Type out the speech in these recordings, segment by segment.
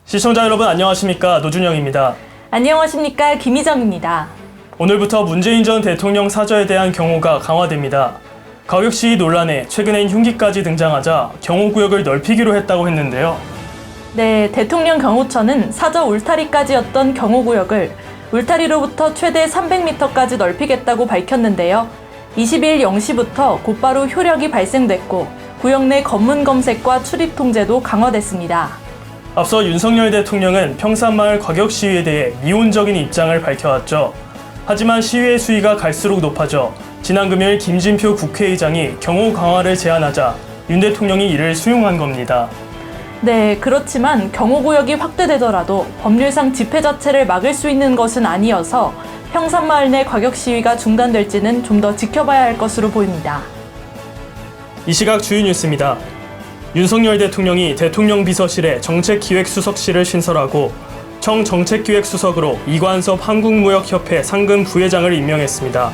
시청자 여러분 안녕하십니까? 노준영입니다. 안녕하십니까? 김희정입니다. 오늘부터 문재인 전 대통령 사저에 대한 경호가 강화됩니다. 가격 시위 논란에 최근엔 흉기까지 등장하자 경호구역을 넓히기로 했다고 했는데요. 네, 대통령 경호처는 사저 울타리까지였던 경호구역을 울타리로부터 최대 300m까지 넓히겠다고 밝혔는데요. 22일 0시부터 곧바로 효력이 발생됐고 구역 내 검문 검색과 출입 통제도 강화됐습니다. 앞서 윤석열 대통령은 평산마을 과격 시위에 대해 미온적인 입장을 밝혀왔죠. 하지만 시위의 수위가 갈수록 높아져 지난 금요일 김진표 국회의장이 경호 강화를 제안하자 윤 대통령이 이를 수용한 겁니다. 네, 그렇지만 경호구역이 확대되더라도 법률상 집회 자체를 막을 수 있는 것은 아니어서 평산마을 내 과격 시위가 중단될지는 좀 더 지켜봐야 할 것으로 보입니다. 이 시각 주요 뉴스입니다. 윤석열 대통령이 대통령 비서실에 정책기획수석실을 신설하고 청정책기획수석으로 이관섭 한국무역협회 상금 부회장을 임명했습니다.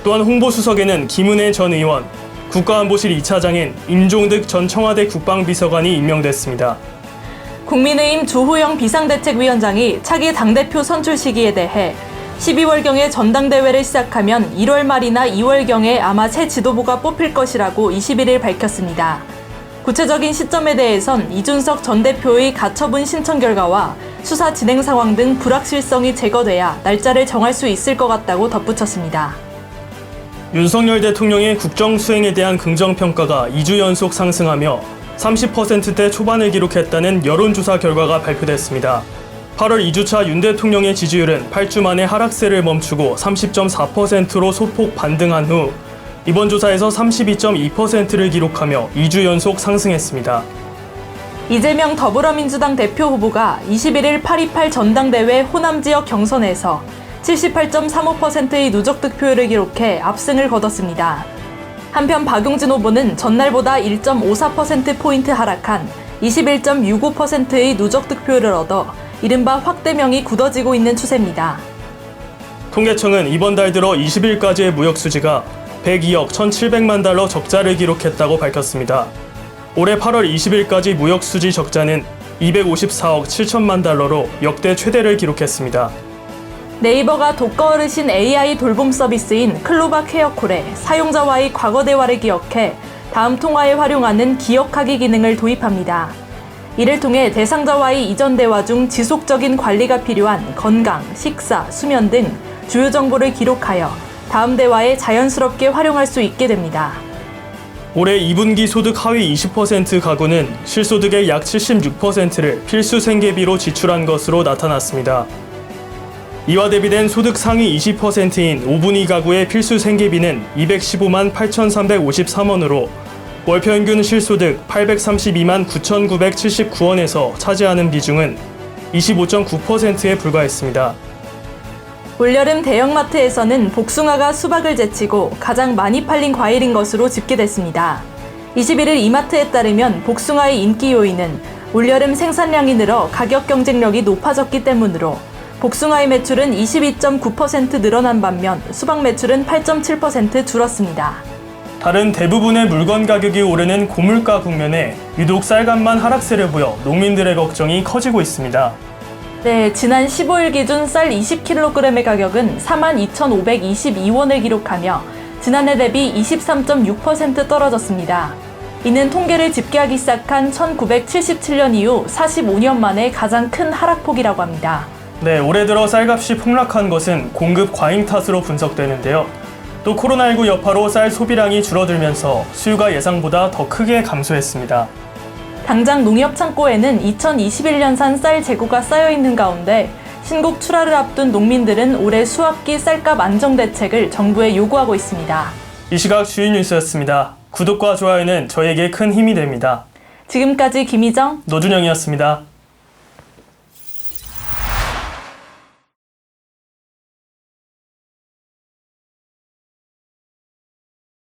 또한 홍보수석에는 김은혜 전 의원, 국가안보실 2차장인 임종득 전 청와대 국방비서관이 임명됐습니다. 국민의힘 조호영 비상대책위원장이 차기 당대표 선출 시기에 대해 12월경에 전당대회를 시작하면 1월 말이나 2월경에 아마 새 지도부가 뽑힐 것이라고 21일 밝혔습니다. 구체적인 시점에 대해선 이준석 전 대표의 가처분 신청 결과와 수사 진행 상황 등 불확실성이 제거돼야 날짜를 정할 수 있을 것 같다고 덧붙였습니다. 윤석열 대통령의 국정 수행에 대한 긍정평가가 2주 연속 상승하며 30%대 초반을 기록했다는 여론조사 결과가 발표됐습니다. 8월 2주차 윤 대통령의 지지율은 8주 만에 하락세를 멈추고 30.4%로 소폭 반등한 후 이번 조사에서 32.2%를 기록하며 2주 연속 상승했습니다. 이재명 더불어민주당 대표 후보가 21일 8.28 전당대회 호남 지역 경선에서 78.35%의 누적 득표율을 기록해 압승을 거뒀습니다. 한편 박용진 후보는 전날보다 1.54%포인트 하락한 21.65%의 누적 득표율을 얻어 이른바 확대명이 굳어지고 있는 추세입니다. 통계청은 이번 달 들어 20일까지의 무역 수지가 102억 1,700만 달러 적자를 기록했다고 밝혔습니다. 올해 8월 20일까지 무역 수지 적자는 254억 7천만 달러로 역대 최대를 기록했습니다. 네이버가 독거 어르신 AI 돌봄 서비스인 클로바 케어콜에 사용자와의 과거 대화를 기억해 다음 통화에 활용하는 기억하기 기능을 도입합니다. 이를 통해 대상자와의 이전 대화 중 지속적인 관리가 필요한 건강, 식사, 수면 등 주요 정보를 기록하여 다음 대화에 자연스럽게 활용할 수 있게 됩니다. 올해 2분기 소득 하위 20% 가구는 실소득의 약 76%를 필수 생계비로 지출한 것으로 나타났습니다. 이와 대비된 소득 상위 20%인 5분위 가구의 필수 생계비는 215만 8,353원으로 월 평균 실소득 832만 9,979원에서 차지하는 비중은 25.9%에 불과했습니다. 올여름 대형마트에서는 복숭아가 수박을 제치고 가장 많이 팔린 과일인 것으로 집계됐습니다. 21일 이마트에 따르면 복숭아의 인기 요인은 올여름 생산량이 늘어 가격 경쟁력이 높아졌기 때문으로 복숭아의 매출은 22.9% 늘어난 반면 수박 매출은 8.7% 줄었습니다. 다른 대부분의 물건 가격이 오르는 고물가 국면에 유독 쌀값만 하락세를 보여 농민들의 걱정이 커지고 있습니다. 네, 지난 15일 기준 쌀 20kg의 가격은 42,522원을 기록하며 지난해 대비 23.6% 떨어졌습니다. 이는 통계를 집계하기 시작한 1977년 이후 45년 만에 가장 큰 하락폭이라고 합니다. 네, 올해 들어 쌀값이 폭락한 것은 공급 과잉 탓으로 분석되는데요. 또 코로나19 여파로 쌀 소비량이 줄어들면서 수요가 예상보다 더 크게 감소했습니다. 당장 농협 창고에는 2021년산 쌀 재고가 쌓여있는 가운데 신곡 출하를 앞둔 농민들은 올해 수확기 쌀값 안정 대책을 정부에 요구하고 있습니다. 이 시각 주요 뉴스였습니다. 구독과 좋아요는 저에게 큰 힘이 됩니다. 지금까지 김희정, 노준영이었습니다.